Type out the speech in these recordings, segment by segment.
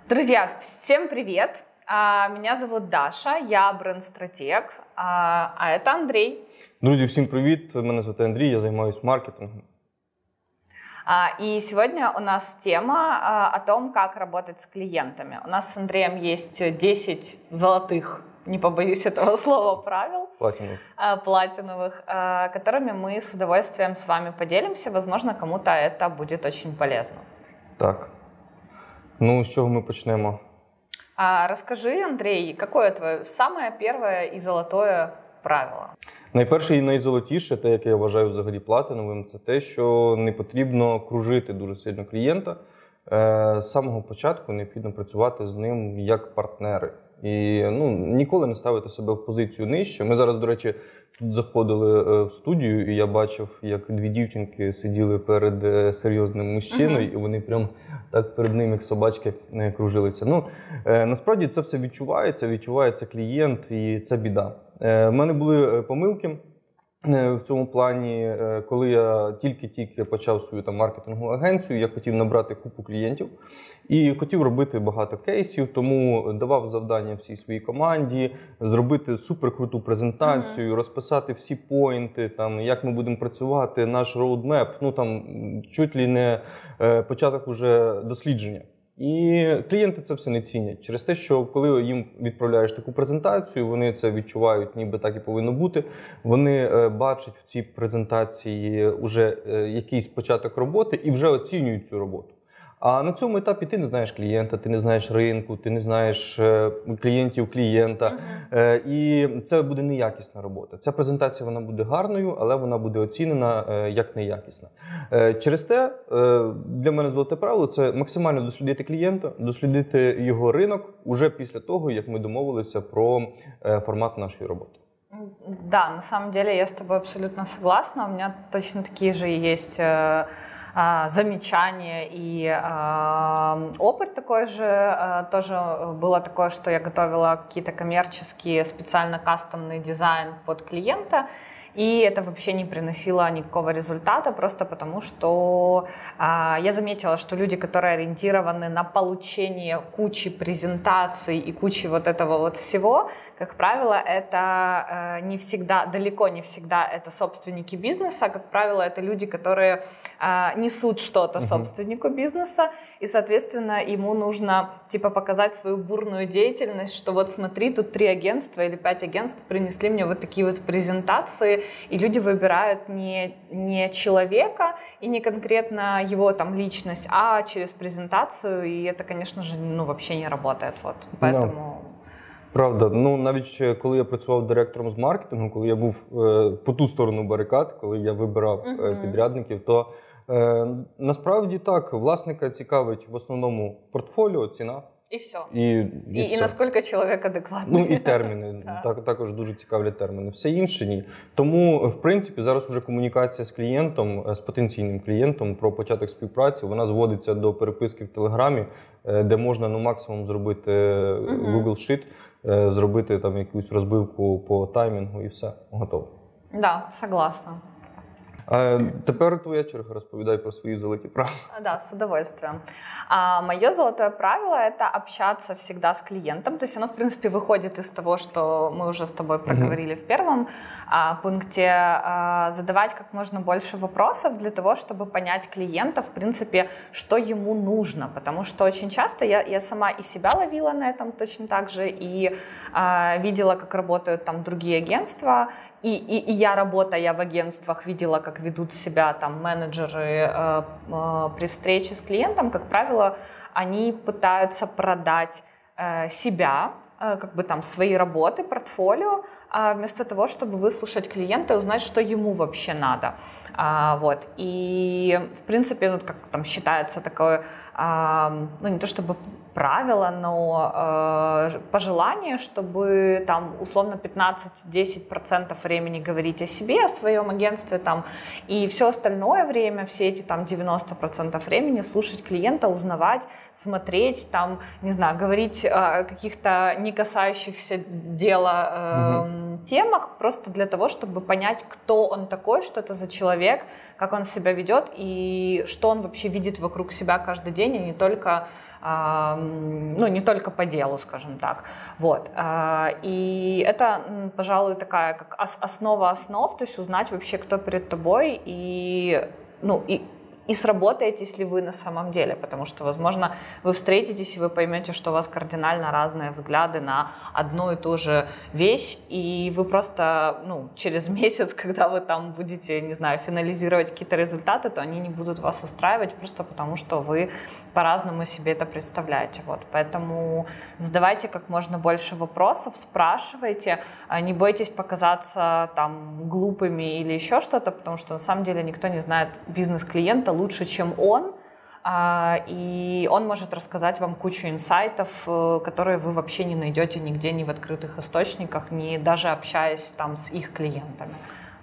Друзья, всем привет! Меня зовут Даша, я бренд-стратег, а это Андрей. Друзі, всім привіт! Мене звати Андрій, я займаюся маркетингом. И сегодня у нас тема о том, как работать с клиентами. У нас с Андреем есть 10 золотых, не побоюсь этого слова, правил. Платиновых, которыми мы с удовольствием с вами поделимся. Возможно, кому-то это будет очень полезно. Так. Ну, з чого ми почнемо? Расскажи, Андрей, какое твое самое первое и золотое правило? Найперше і найзолотіше, те, яке я вважаю взагалі платиновим, це те, що не потрібно кружити дуже сильно клієнта. З самого початку необхідно працювати з ним як партнери. І ніколи не ставити себе в позицію нижче. Ми зараз, до речі, тут заходили в студію, і я бачив, як дві дівчинки сиділи перед серйозним мужчиною, і вони прям так перед ним, як собачки, кружилися. Насправді це все відчувається клієнт, і це біда. В мене були помилки в цьому плані, коли я тільки почав свою маркетингову агенцію, я хотів набрати купу клієнтів і хотів робити багато кейсів, тому давав завдання всій своїй команді, зробити суперкруту презентацію, розписати всі поінти, як ми будемо працювати, наш роудмеп, чуть ли не початок уже дослідження. І клієнти це все не цінять. Через те, що коли їм відправляєш таку презентацію, вони це відчувають, ніби так і повинно бути. Вони бачать в цій презентації вже якийсь початок роботи і вже оцінюють цю роботу. А на цьому етапі ти не знаєш клієнта, ти не знаєш ринку, ти не знаєш клієнтів клієнта. І це буде неякісна робота. Ця презентація вона буде гарною, але вона буде оцінена як неякісна. Через те, для мене золоте правило – це максимально дослідити клієнта, дослідити його ринок уже після того, як ми домовилися про формат нашої роботи. Да, на самом деле я с тобой абсолютно согласна. У меня точно такие же есть замечания и опыт такой же. Тоже было такое, что я готовила какие-то коммерческие, специально кастомный дизайн под клиента, и это вообще не приносило никакого результата, просто потому что я заметила, что люди, которые ориентированы на получение кучи презентаций и кучи вот этого вот всего, как правило, это не всегда, далеко не всегда это собственники бизнеса, как правило, это люди, которые несут что-то собственнику бизнеса, и, соответственно, ему нужно показать свою бурную деятельность, что вот смотри, тут 3 агентства или 5 агентств принесли мне вот такие вот презентации, и люди выбирают не человека и не конкретно его личность, а через презентацию, и это, конечно же, вообще не работает. Поэтому... Правда. Навіть коли я працював директором з маркетингу, коли я був по ту сторону барикад, коли я вибирав підрядників, то насправді так, власника цікавить в основному портфоліо, ціна. І все. І наскільки чоловік адекватний. І терміни. Також дуже цікавлять терміни. Все інше ні. Тому, в принципі, зараз вже комунікація з клієнтом, з потенційним клієнтом про початок співпраці, вона зводиться до переписки в Телеграмі, де можна максимум зробити Google Sheet, зробити якусь розбивку по таймінгу і все, готово. Да, согласна. Тепер твоя черга, розповідай про свої золоті правила. Да, с удовольствием. Мое золотое правило – это общаться всегда с клиентом. То есть оно, в принципе, выходит из того, что мы уже с тобой проговорили в первом пункте. Задавать как можно больше вопросов для того, чтобы понять клиента, в принципе, что ему нужно. Потому что очень часто я сама и себя ловила на этом точно так же, и видела, как работают другие агентства. И я, работая в агентствах, видела, как ведут себя менеджеры при встрече с клиентом. Как правило, они пытаются продать себя, свои работы, портфолио, вместо того, чтобы выслушать клиента и узнать, что ему вообще надо. И, в принципе, как считается такое, не то чтобы правило, но пожелание, чтобы условно 15-10% времени говорить о себе, о своем агентстве, и все остальное время, все эти 90% времени слушать клиента, узнавать, смотреть, не знаю, говорить о каких-то не касающихся дела темах, просто для того, чтобы понять, кто он такой, что это за человек, как он себя ведет и что он вообще видит вокруг себя каждый день, и не только по делу, скажем так. Вот. И это, пожалуй, такая как основа основ, то есть узнать вообще, кто перед тобой, и сработаетесь ли вы на самом деле, потому что, возможно, вы встретитесь и вы поймете, что у вас кардинально разные взгляды на одну и ту же вещь, и вы просто, через месяц, когда вы там будете, не знаю, финализировать какие-то результаты, то они не будут вас устраивать просто потому, что вы по-разному себе это представляете. Вот. Поэтому задавайте как можно больше вопросов, спрашивайте, не бойтесь показаться там глупыми или еще что-то, потому что на самом деле никто не знает бизнес клиента лучше, чем он, и он может рассказать вам кучу инсайтов, которые вы вообще не найдете нигде, ни в открытых источниках, ни даже общаясь там з їх клієнтами.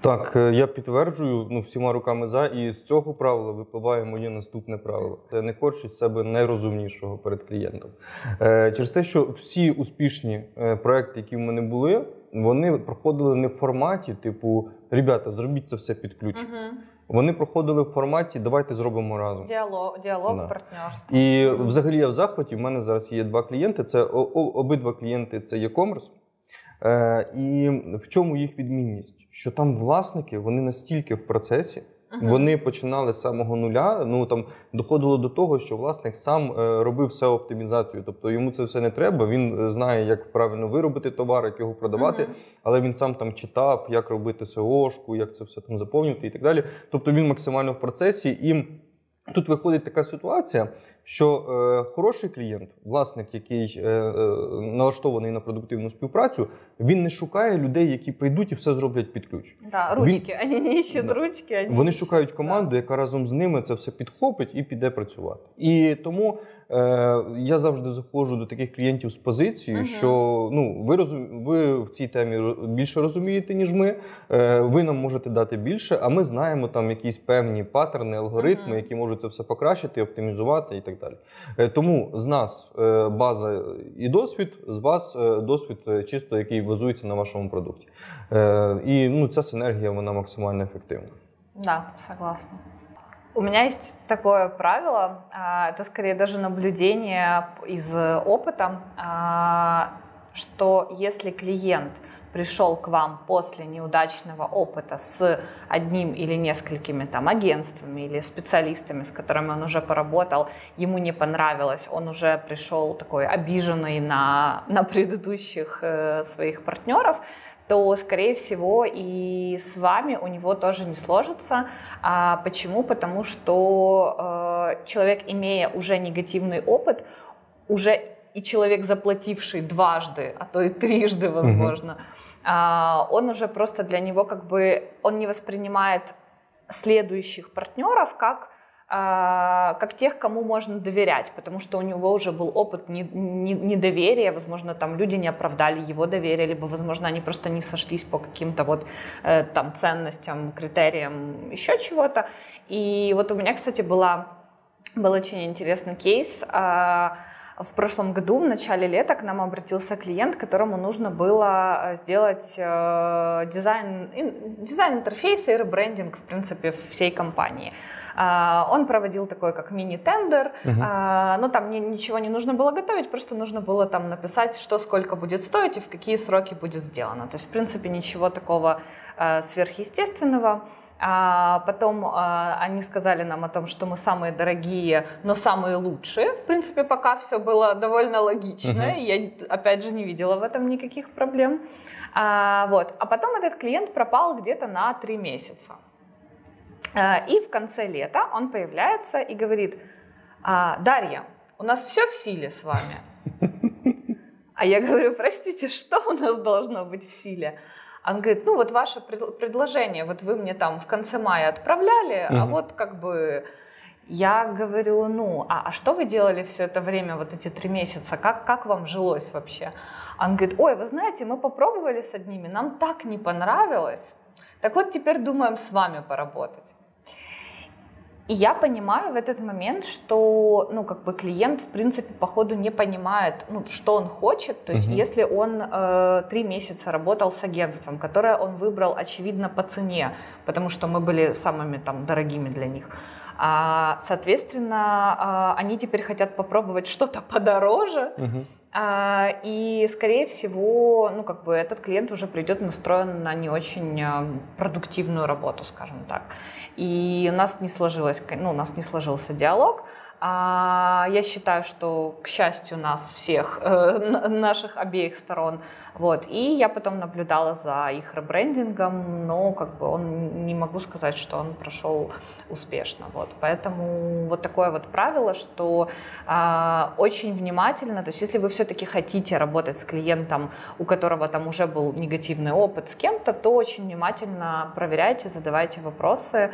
Так, я підтверджую всіма руками за, і з цього правила випливає моє наступне правило. Це не корчить з себе найрозумнішого перед клієнтом. Через те, що всі успішні проекти, які в мене були, вони проходили не в форматі, типу, ребята, зробіть це все під ключ. Вони проходили в форматі «давайте зробимо разом». Діалог, партнерство. І взагалі я в захваті, в мене зараз є 2 клієнти, це обидва клієнти – це e-commerce. І в чому їх відмінність? Що там власники, вони настільки в процесі, вони починали з самого нуля, там доходило до того, що власник сам робив SEO-оптимізацію, тобто йому це все не треба, він знає, як правильно виробити товар, як його продавати, але він сам там читав, як робити SEO-шку, як це все там заповнювати і так далі. Тобто він максимально в процесі, і тут виходить така ситуація, що хороший клієнт, власник, який налаштований на продуктивну співпрацю, він не шукає людей, які прийдуть і все зроблять під ключ. Да, ручки, вони не іщуть ручки. Вони шукають команду, яка разом з ними це все підхопить і піде працювати. І тому я завжди заходжу до таких клієнтів з позицією, що ви в цій темі більше розумієте, ніж ми, ви нам можете дати більше, а ми знаємо там якісь певні паттерни, алгоритми, які можуть це все покращити, оптимізувати і так далі. Тому з нас база і досвід, з вас досвід чисто, який базується на вашому продукті. І ця синергія, вона максимально ефективна. Да, согласна. У меня есть такое правило, это скорее даже наблюдение из опыта, что если клиент пришел к вам после неудачного опыта с одним или несколькими там агентствами или специалистами, с которыми он уже поработал, ему не понравилось, он уже пришел такой обиженный на предыдущих своих партнеров, то, скорее всего, и с вами у него тоже не сложится. Почему? Потому что человек, имея уже негативный опыт, уже и человек, заплативший дважды, а то и трижды, возможно, он уже просто для него он не воспринимает следующих партнеров как тех, кому можно доверять, потому что у него уже был опыт недоверия, возможно, там люди не оправдали его доверие, либо, возможно, они просто не сошлись по каким-то там ценностям, критериям, еще чего-то. И у меня, кстати, был очень интересный кейс. В прошлом году, в начале лета, к нам обратился клиент, которому нужно было сделать дизайн интерфейса и ребрендинг, в принципе, всей компании. Он проводил такой, как мини-тендер, но там ничего не нужно было готовить, просто нужно было там написать, что сколько будет стоить и в какие сроки будет сделано. То есть, в принципе, ничего такого сверхъестественного. Потом они сказали нам о том, что мы самые дорогие, но самые лучшие. В принципе, пока все было довольно логично. Я, опять же, не видела в этом никаких проблем. А потом этот клиент пропал где-то на 3 месяца. И в конце лета он появляется и говорит: Дарья, у нас все в силе с вами. А я говорю: простите, что у нас должно быть в силе? Он говорит: ваше предложение, вы мне там в конце мая отправляли, а я говорю: а что вы делали все это время, эти 3 месяца, как вам жилось вообще? Он говорит: ой, вы знаете, мы попробовали с одними, нам так не понравилось, так теперь думаем с вами поработать. И я понимаю в этот момент, что, ну, как бы клиент, в принципе, по ходу не понимает, ну, что он хочет. То есть, если он 3 месяца работал с агентством, которое он выбрал, очевидно, по цене, потому что мы были самыми там дорогими для них, соответственно, они теперь хотят попробовать что-то подороже, и, скорее всего, ну, как бы этот клиент уже придет настроен на не очень продуктивную работу, скажем так. И у нас не сложился диалог. Я считаю, что, к счастью, нас всех, наших обеих сторон. Вот. И я потом наблюдала за их ребрендингом, но как бы не могу сказать, что он прошел успешно. Вот. Поэтому вот такое вот правило, что очень внимательно, то есть если вы все-таки хотите работать с клиентом, у которого там уже был негативный опыт с кем-то, то очень внимательно проверяйте, задавайте вопросы.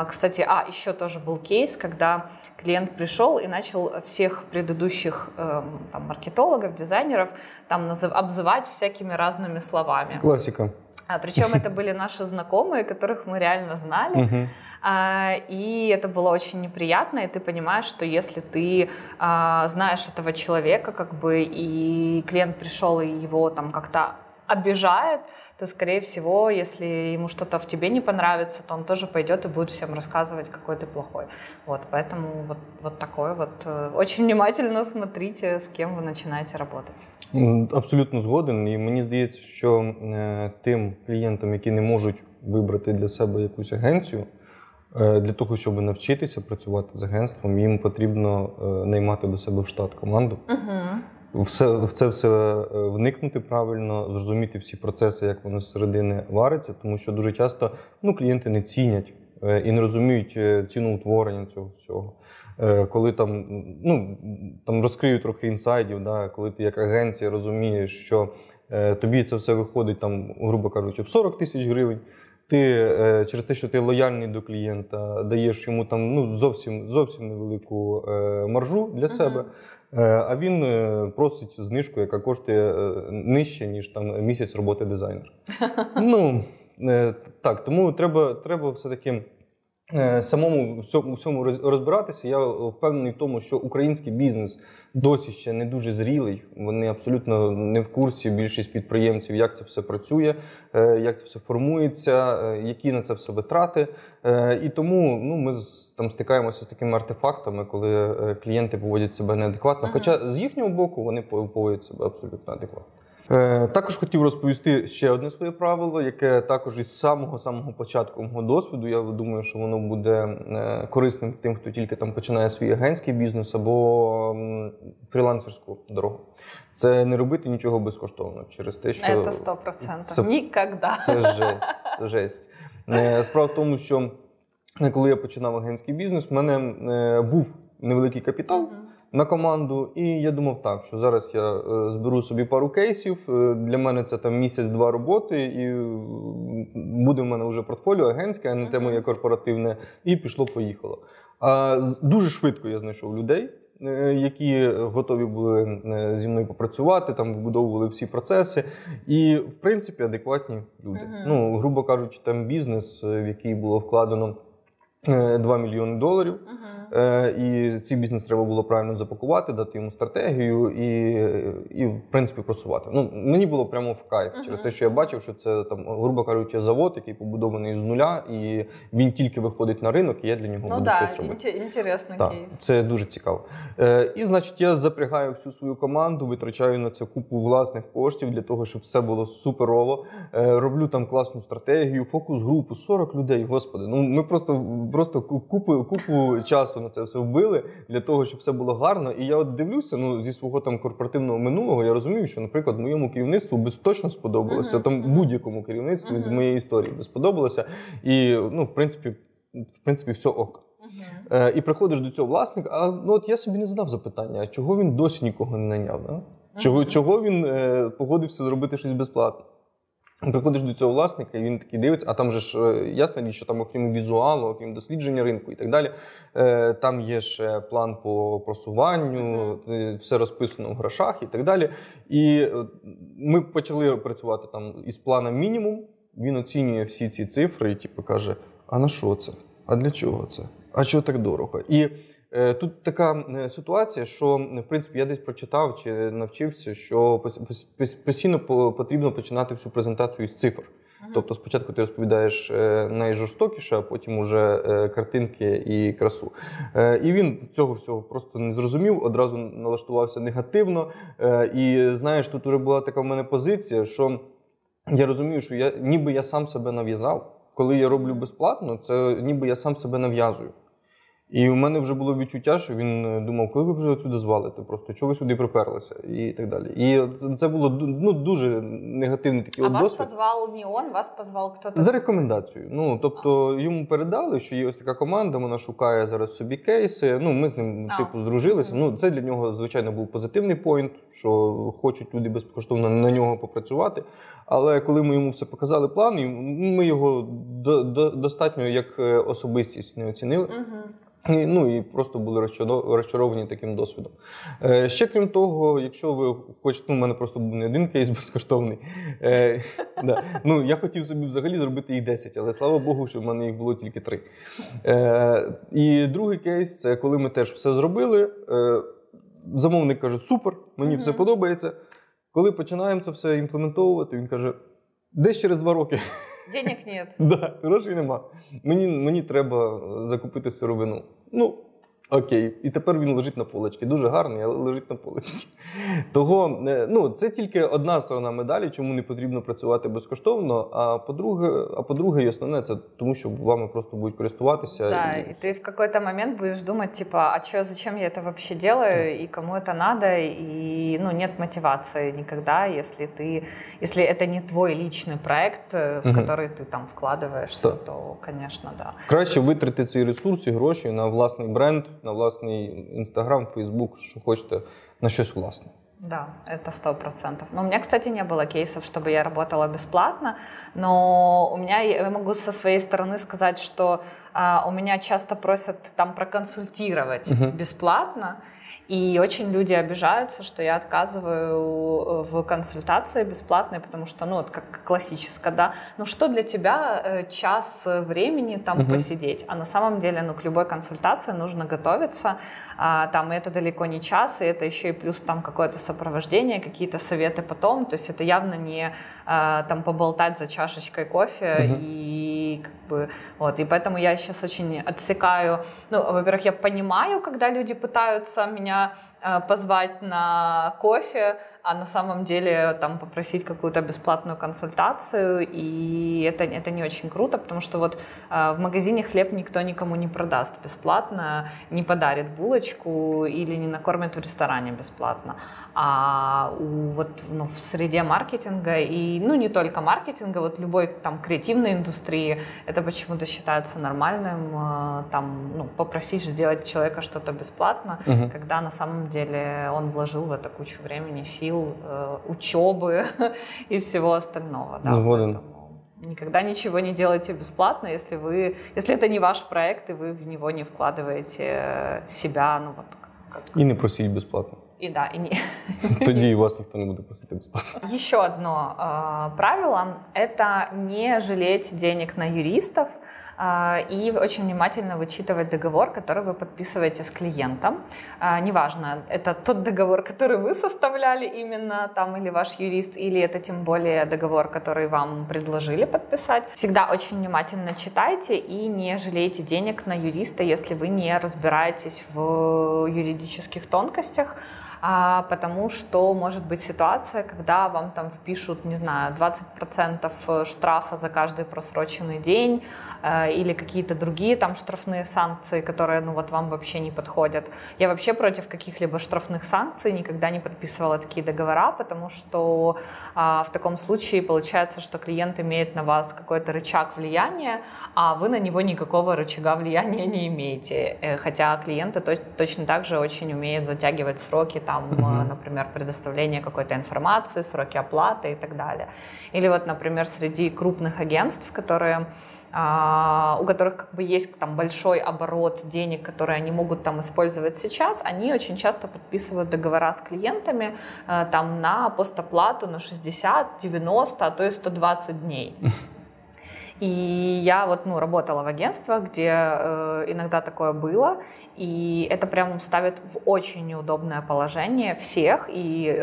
Кстати, еще тоже был кейс, когда клиент пришел и начал всех предыдущих там, маркетологов, дизайнеров там, обзывать всякими разными словами. Классика. Причем это были наши знакомые, которых мы реально знали. И это было очень неприятно, и ты понимаешь, что если ты знаешь этого человека, как бы, и клиент пришел и его там как-то обижает, то, скорее всего, если ему что-то в тебе не понравится, то он тоже пойдет и будет всем рассказывать, какой ты плохой. Вот, поэтому вот такое вот. Очень внимательно смотрите, с кем вы починаєте работать. Абсолютно згоден. І мені здається, що тим клієнтам, які не можуть вибрати для себе якусь агенцію, для того, щоб навчитися працювати з агентством, їм потрібно наймати до себе в штат команду. В це все вникнути правильно, зрозуміти всі процеси, як воно зсередини вариться, тому що дуже часто клієнти не цінять і не розуміють ціноутворення цього всього. Коли там розкриють трохи інсайдів, да, коли ти як агенція розумієш, що тобі це все виходить, там, грубо кажучи, в 40 тисяч гривень, ти через те, що ти лояльний до клієнта, даєш йому там зовсім невелику маржу для себе, а він просить знижку, яка коштує нижче, ніж там місяць роботи дизайнера. Так, тому треба все-таки самому у всьому розбиратися. Я впевнений в тому, що український бізнес досі ще не дуже зрілий. Вони абсолютно не в курсі, більшість підприємців, як це все працює, як це все формується, які на це все витрати. І тому ми там стикаємося з такими артефактами, коли клієнти поводять себе неадекватно. Хоча з їхнього боку вони поводять себе абсолютно адекватно. Також хотів розповісти ще одне своє правило, яке також із самого початку мого досвіду. Я думаю, що воно буде корисним тим, хто тільки там починає свій агентський бізнес або фрілансерську дорогу. Це не робити нічого безкоштовно через те, що... Це 100%. Ніколи. Це жесть. Справа в тому, що коли я починав агентський бізнес, в мене був невеликий капітал на команду, і я думав так, що зараз я зберу собі пару кейсів, для мене це там місяць-два роботи, і буде в мене вже портфоліо агентське, а не те моє корпоративне, і пішло-поїхало. Дуже швидко я знайшов людей, які готові були зі мною попрацювати, там вбудовували всі процеси, і, в принципі, адекватні люди. Грубо кажучи, там бізнес, в який було вкладено $2 мільйони. І цей бізнес треба було правильно запакувати, дати йому стратегію і в принципі, просувати. Мені було прямо в кайф через те, що я бачив, що це, там, грубо кажучи, завод, який побудований з нуля, і він тільки виходить на ринок, і я для нього буду щось робити. Інтересний кейс. Це дуже цікаво. І, значить, я запрягаю всю свою команду, витрачаю на це купу власних коштів для того, щоб все було суперово. Роблю там класну стратегію, фокус-групу, 40 людей, господи. Ми просто купу часу на це все вбили для того, щоб все було гарно. І я от дивлюся, зі свого там корпоративного минулого, я розумію, що, наприклад, моєму керівництву би точно сподобалося, там будь-якому керівництву з моєї історії би сподобалося. І, в принципі, все ок. І приходиш до цього власника, от я собі не задав запитання, а чого він досі нікого не найняв? Чого він погодився зробити щось безплатно? Приходиш до цього власника, і він такий дивиться, а там же ж ясна річ, що там окрім візуалу, окрім дослідження ринку і так далі, там є ще план по просуванню, все розписано в грошах і так далі. І ми почали працювати там із планом мінімум, він оцінює всі ці цифри і каже, а на що це? а для чого це? А чого так дорого? І тут така ситуація, що, в принципі, я десь прочитав чи навчився, що постійно потрібно починати всю презентацію з цифр. Тобто спочатку ти розповідаєш найжорстокіше, а потім уже картинки і красу. І він цього всього просто не зрозумів, одразу налаштувався негативно. І знаєш, тут вже була така в мене позиція, що я розумію, що ніби я сам себе нав'язав. Коли я роблю безплатно, це ніби я сам себе нав'язую. І у мене вже було відчуття, що він думав, коли ви вже отсюди звалите, просто чого ви сюди приперлися і так далі. І це було дуже негативний такий досвід. А вас позвав не він, вас позвав хтось? За рекомендацією. Тобто йому передали, що є ось така команда, вона шукає зараз собі кейси. Ми з ним здружилися. Це для нього, звичайно, був позитивний пойнт, що хочуть люди безкоштовно на нього попрацювати. Але коли ми йому все показали план, ми його достатньо як особистість не оцінили. І просто були розчаровані таким досвідом. Ще крім того, якщо ви хочете, у мене просто був не один кейс безкоштовний. Я хотів собі взагалі зробити їх 10, але слава Богу, що в мене їх було тільки 3. І другий кейс – це коли ми теж все зробили, замовник каже, супер, мені все подобається. Коли починаємо це все імплементовувати, він каже, десь через 2 роки. Денег нет. Грошей нема. Мені треба закупити сировину. Окей. І тепер він лежить на поличці. Дуже гарний, але лежить на поличці. Того, це тільки одна сторона медалі, чому не потрібно працювати безкоштовно. А по-друге, і основне, це тому, що вами просто будуть користуватися. Да, и ты в какой-то момент будешь думать, зачем я это вообще делаю, и кому это надо, и, нет мотивации никогда, если это не твой личный проект, в который ты там вкладываешься, то, конечно, да. Краще витрати ці ресурси, гроші на власний бренд, на власний Інстаграм, Фейсбук, що хочете, на щось власне. Да, это 100%. Но у меня, кстати, не было кейсов, чтобы я работала бесплатно, но я могу со своей стороны сказать, что у меня часто просят там проконсультировать бесплатно, и очень люди обижаются, что я отказываю в консультации бесплатной, потому что, как классическое, да, что для тебя час времени там посидеть, а на самом деле, к любой консультации нужно готовиться, там, и это далеко не час, и это еще и плюс там какое-то сопровождение, какие-то советы потом, то есть это явно не там поболтать за чашечкой кофе, и и поэтому я сейчас очень отсекаю, во-первых, я понимаю, когда люди пытаются меня позвать на кофе, а на самом деле там попросить какую-то бесплатную консультацию, и это не очень круто, потому что в магазине хлеб никто никому не продаст бесплатно, не подарит булочку или не накормит в ресторане бесплатно. А в среде маркетинга и, не только маркетинга, любой там креативной индустрии, это почему-то считается нормальным, попросить сделать человека что-то бесплатно, когда на самом деле он вложил в это кучу времени, сил, учебы и всего остального. Да, поэтому никогда ничего не делайте бесплатно, если это не ваш проект, и вы в него не вкладываете себя. И не просить бесплатно. Тоді і вас ніхто не буде просити безплатно. Еще одно правило – это не жалеть денег на юристов и очень внимательно вычитывать договор, который вы подписываете с клиентом. Неважно, это тот договор, который вы составляли именно там, или ваш юрист, или это тем более договор, который вам предложили подписать. Всегда очень внимательно читайте и не жалейте денег на юриста, если вы не разбираетесь в юридических тонкостях. Потому что может быть ситуация, когда вам там впишут, 20% штрафа за каждый просроченный день или какие-то другие там штрафные санкции, которые, вам вообще не подходят. Я вообще против каких-либо штрафных санкций никогда не подписывала такие договора, потому что в таком случае получается, что клиент имеет на вас какой-то рычаг влияния, а вы на него никакого рычага влияния не имеете. Хотя клиенты точно так же очень умеют затягивать сроки, например, предоставление какой-то информации, сроки оплаты и так далее. Или например, среди крупных агентств, у которых есть там большой оборот денег, которые они могут там использовать сейчас, они очень часто подписывают договора с клиентами там на постоплату на 60, 90, а то и 120 дней. И я вот, работала в агентствах, где иногда такое было, и это прям ставит в очень неудобное положение всех, и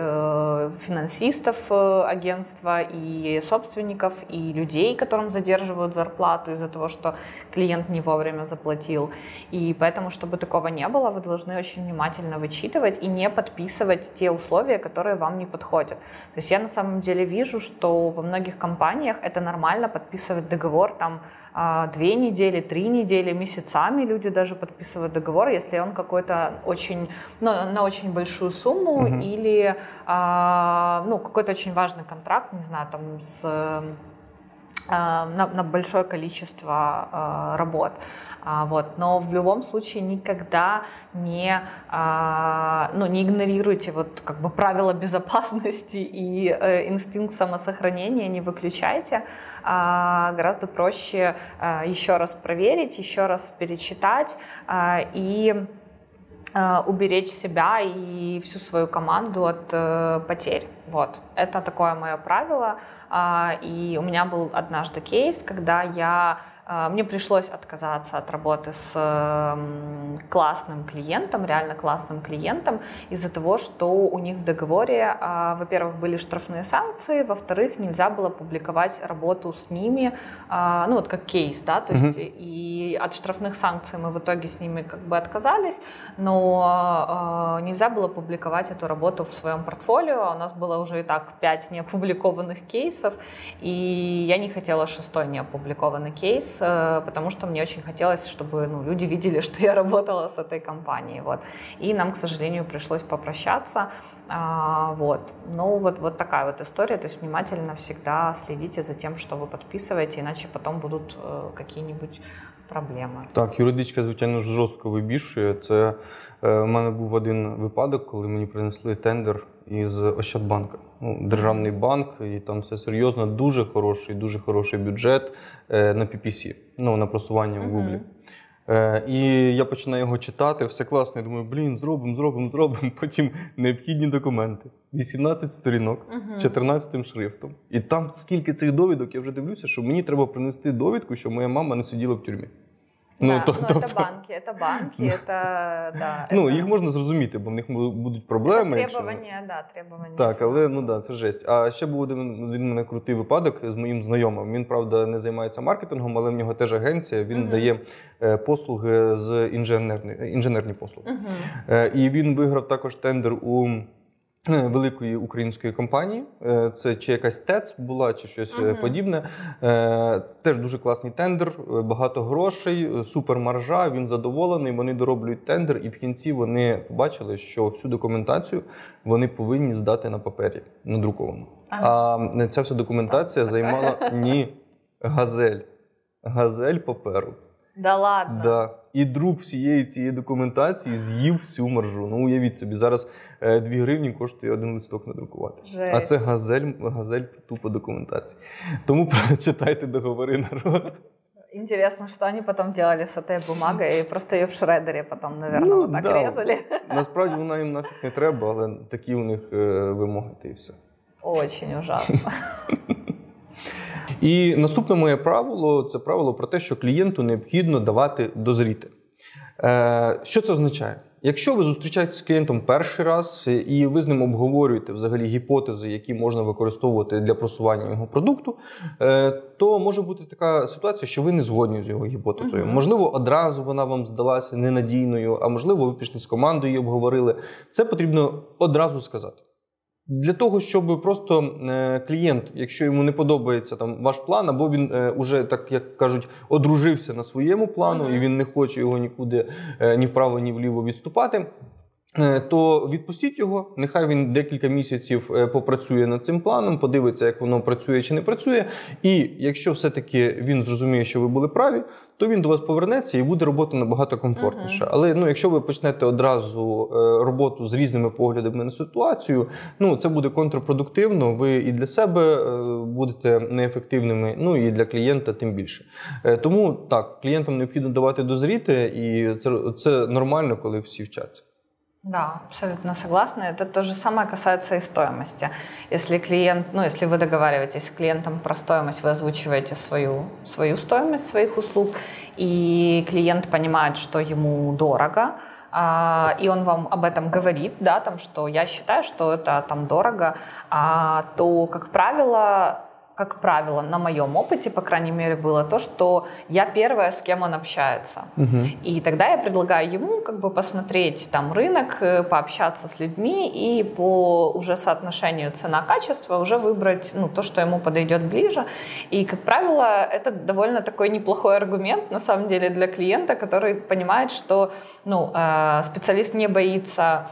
финансистов агентства, и собственников, и людей, которым задерживают зарплату из-за того, что клиент не вовремя заплатил. И поэтому, чтобы такого не было, вы должны очень внимательно вычитывать и не подписывать те условия, которые вам не подходят. То есть я на самом деле вижу, что во многих компаниях это нормально подписывать договор там 2 недели, 3 недели, месяцами люди даже подписывают договор, если он какой-то очень, на очень большую сумму или какой-то очень важный контракт, не знаю, там на большое количество работ. Но в любом случае никогда не игнорируйте правила безопасности и инстинкт самосохранения, не выключайте. Гораздо проще еще раз проверить, еще раз перечитать и уберечь себя и всю свою команду от потерь. Это такое мое правило. И у меня был однажды кейс, когда мне пришлось отказаться от работы с классным клиентом, реально классным клиентом, из-за того, что у них в договоре, во-первых, были штрафные санкции, во-вторых, нельзя было публиковать работу с ними, как кейс, да, то есть и от штрафных санкций мы в итоге с ними отказались, но нельзя было публиковать эту работу в своем портфолио, у нас было уже и так 5 неопубликованных кейсов, и я не хотела 6-й неопубликованный кейс, потому что мне очень хотелось, чтобы люди видели, что я работала с этой компанией. И нам, к сожалению, пришлось попрощаться. Такая история. То есть внимательно всегда следите за тем, что вы подписываете, иначе потом будут какие-нибудь проблеми. Так, юридичка, звичайно, жорстко вибішує. Це в мене був один випадок, коли мені принесли тендер із Ощадбанка. Державний банк, і там все серйозно, дуже хороший бюджет на PPC, на просування в Гуглі. І я починаю його читати, все класно, я думаю, зробимо. Потім необхідні документи. 18 сторінок, 14 шрифтом. І там скільки цих довідок, я вже дивлюся, що мені треба принести довідку, що моя мама не сиділа в тюрмі. Это банки, їх можна зрозуміти, бо в них будуть проблеми. Требування. Так, але це жесть. А ще був один від мене крутий випадок з моїм знайомим. Він, правда, не займається маркетингом, але в нього теж агенція, він дає послуги інженерні послуги. І він виграв також тендер у великої української компанії, це чи якась ТЕЦ була, чи щось подібне. Теж дуже класний тендер, багато грошей, супермаржа, він задоволений, вони дороблюють тендер, і в кінці вони побачили, що всю документацію вони повинні здати на папері, надруковану. А ця вся документація займала газель паперу. Да ладно? Да. І друк всієї цієї документації з'їв всю маржу. Уявіть собі, зараз 2 гривні коштує 1 листок надрукувати. Жесть. А це газель тупо документації. Тому прочитайте договори, народ. Интересно, что они потом делали с этой бумагой, просто ее в шредере потом, наверное, резали. Насправді вона їм нафіг не треба, але такі у них вимоги, і все. Очень ужасно. І наступне моє правило – це правило про те, що клієнту необхідно давати дозріти. Що це означає? Якщо ви зустрічаєтесь з клієнтом перший раз і ви з ним обговорюєте взагалі гіпотези, які можна використовувати для просування його продукту, то може бути така ситуація, що ви не згодні з його гіпотезою. Можливо, одразу вона вам здалася ненадійною, а можливо, ви пішли з командою і обговорили. Це потрібно одразу сказати. Для того, щоб просто клієнт, якщо йому не подобається ваш план, або він уже, так як кажуть, одружився на своєму плану, і він не хоче його нікуди ні вправо, ні вліво відступати, то відпустіть його, нехай він декілька місяців попрацює над цим планом, подивиться, як воно працює чи не працює, і якщо все-таки він зрозуміє, що ви були праві, то він до вас повернеться і буде робота набагато комфортніша. Але якщо ви почнете одразу роботу з різними поглядами на ситуацію, це буде контрпродуктивно, ви і для себе будете неефективними, і для клієнта тим більше. Тому так, клієнтам необхідно давати дозріти, і це нормально, коли всі вчаться. Да, абсолютно согласна. Это то же самое касается и стоимости. Если клиент, если вы договариваетесь с клиентом про стоимость, вы озвучиваете свою стоимость своих услуг, и клиент понимает, что ему дорого, и он вам об этом говорит, да, там, что я считаю, что это там дорого, то, как правило, на моем опыте, по крайней мере, было то, что я первая, с кем он общается. И тогда я предлагаю ему как бы посмотреть там рынок, пообщаться с людьми и по уже соотношению цена-качество уже выбрать то, что ему подойдет ближе. И, как правило, это довольно такой неплохой аргумент, на самом деле, для клиента, который понимает, что специалист не боится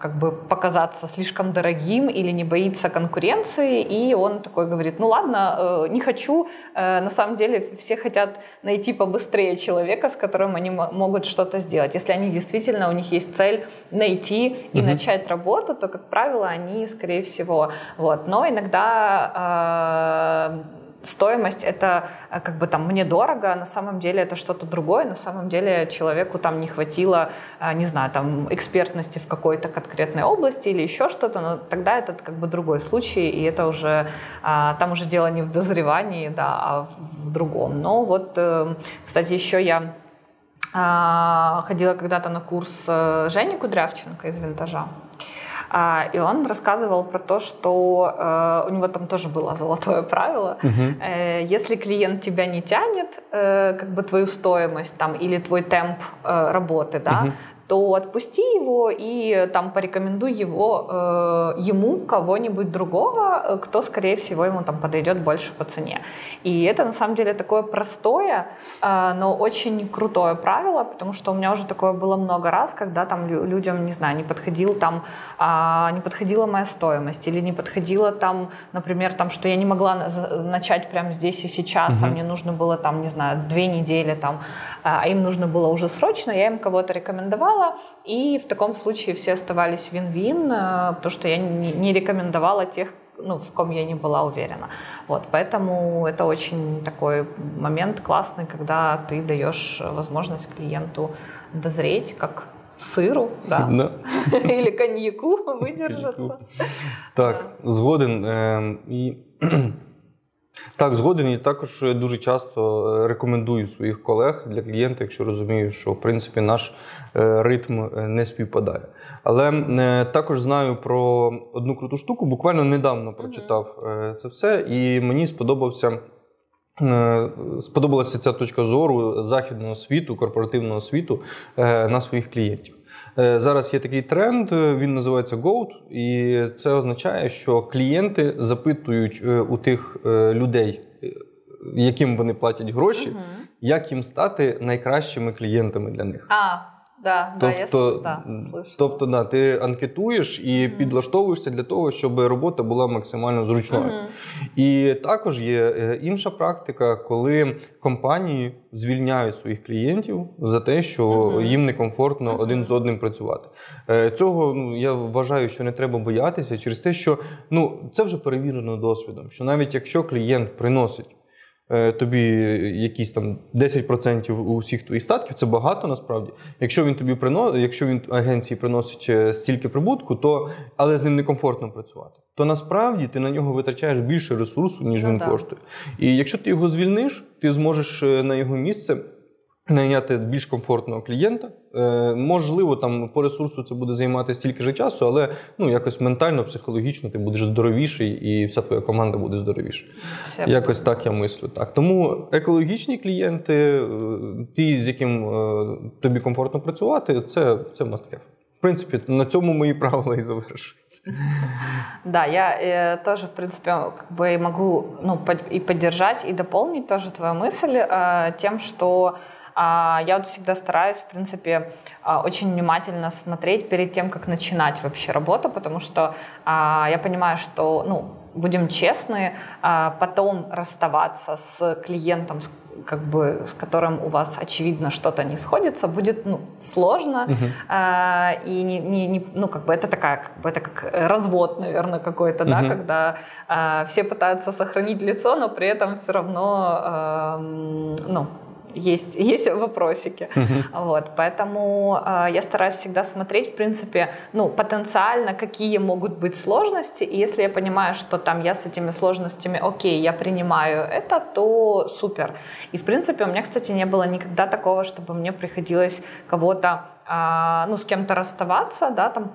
как бы показаться слишком дорогим или не боится конкуренции, и он такой говорит: ну ладно, не хочу. На самом деле все хотят найти побыстрее человека, с которым они могут что-то сделать. Если они действительно, у них есть цель найти и начать работу, то, как правило, они, скорее всего, Но иногда стоимость — это как бы там мне дорого, а на самом деле это что-то другое, на самом деле человеку там не хватило, не знаю, там экспертности в какой-то конкретной области или еще что-то, но тогда это как бы другой случай, и это уже, там уже дело не в дозревании, да, а в другом. Но вот, кстати, еще я ходила когда-то на курс Жени Кудрявченко из «Винтажа». И он рассказывал про то, что у него там тоже было золотое правило. Если клиент тебя не тянет, как бы твою стоимость там, или твой темп работы, да, то отпусти его и там порекомендуй ему кого-нибудь другого, кто, скорее всего, ему там подойдет больше по цене. И это, на самом деле, такое простое, но очень крутое правило, потому что у меня уже такое было много раз, когда там людям, не знаю, не подходила моя стоимость или не подходила там, например, там, что я не могла начать прямо здесь и сейчас, а мне нужно было там, не знаю, 2 недели там, а им нужно было уже срочно, я им кого-то рекомендовала, и в таком случае все оставались вин-вин, потому что я не рекомендовала тех, в ком я не была уверена. Вот, поэтому это очень такой момент классный, когда ты даешь возможность клиенту дозреть, как сиру, да? Или коньяку выдержаться. Так, згоден. Так, згоден, і також дуже часто рекомендую своїх колег для клієнта, якщо розумію, що, в принципі, наш ритм не співпадає. Але також знаю про одну круту штуку, буквально недавно прочитав це все, і мені сподобалася ця точка зору західного світу, корпоративного світу на своїх клієнтів. Зараз є такий тренд, він називається GOAT, і це означає, що клієнти запитують у тих людей, яким вони платять гроші, як їм стати найкращими клієнтами для них. Тобто, ти анкетуєш і підлаштовуєшся для того, щоб робота була максимально зручною. І також є інша практика, коли компанії звільняють своїх клієнтів за те, що їм некомфортно один з одним працювати. Цього, я вважаю, що не треба боятися через те, що це вже перевірено досвідом, що навіть якщо клієнт приносить тобі якісь там 10% усіх твоїх статків, це багато насправді. Якщо він агенції приносить стільки прибутку, але з ним некомфортно працювати, то насправді ти на нього витрачаєш більше ресурсу, ніж він коштує. І якщо ти його звільниш, ти зможеш на його місце найняти більш комфортного клієнта. Можливо, там по ресурсу це буде займати стільки ж часу, але якось ментально, психологічно ти будеш здоровіший і вся твоя команда буде здоровіша. Якось так я мислю. Так. Тому екологічні клієнти, ті, з яким тобі комфортно працювати, це must have. В принципе, на цьому мои правила и завершаются. Да, я тоже, в принципе, как бы могу и поддержать, и дополнить тоже твою мысль тем, что я вот всегда стараюсь, в принципе, очень внимательно смотреть перед тем, как начинать вообще работу, потому что я понимаю, что, будем честны, потом расставаться с клиентом, с которым у вас, очевидно, что-то не сходится, будет сложно. И это такая, это как развод, наверное, какой-то, да, когда все пытаются сохранить лицо, но при этом все равно, есть вопросики. Вот, поэтому я стараюсь всегда смотреть, в принципе, потенциально, какие могут быть сложности, и если я понимаю, что там я с этими сложностями, окей, я принимаю это, то супер. И, в принципе, у меня, кстати, не было никогда такого, чтобы мне приходилось кого-то с кем-то расставаться, да, там,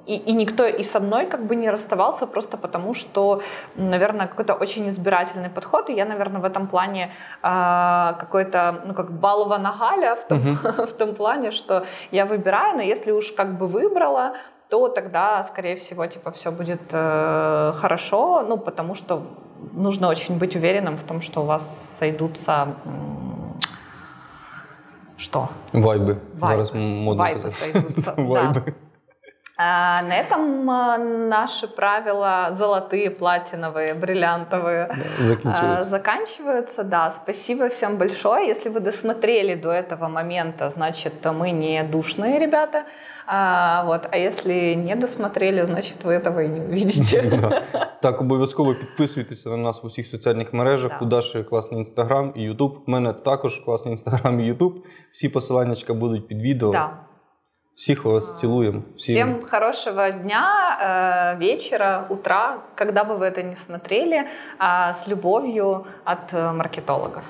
и никто и со мной как бы не расставался просто потому, что, наверное, какой-то очень избирательный подход, и я, наверное, в этом плане какой-то, как балована Галя в том плане, что я выбираю, но если уж как бы выбрала, то тогда, скорее всего, типа, все будет хорошо, потому что нужно очень быть уверенным в том, что у вас сойдутся... Что? Вайбы. Вайбы сойдутся. Вайбы. Да. На этом наши правила золотые, платиновые, бриллиантовые заканчиваются. Да, спасибо всем большое. Если вы досмотрели до этого момента, значит, мы не душные ребята. А если не досмотрели, значить, ви этого і не увидите. Да. Так, обов'язково підписуйтеся на нас в усіх соціальних мережах. Да. У Даші класний Інстаграм і Ютуб. У мене також класний Інстаграм і Ютуб. Всі посиланнячка будуть під відео. Да. Всех вас целуем. Всем хорошего дня, вечера, утра, когда бы вы это ни смотрели, с любовью от маркетологов.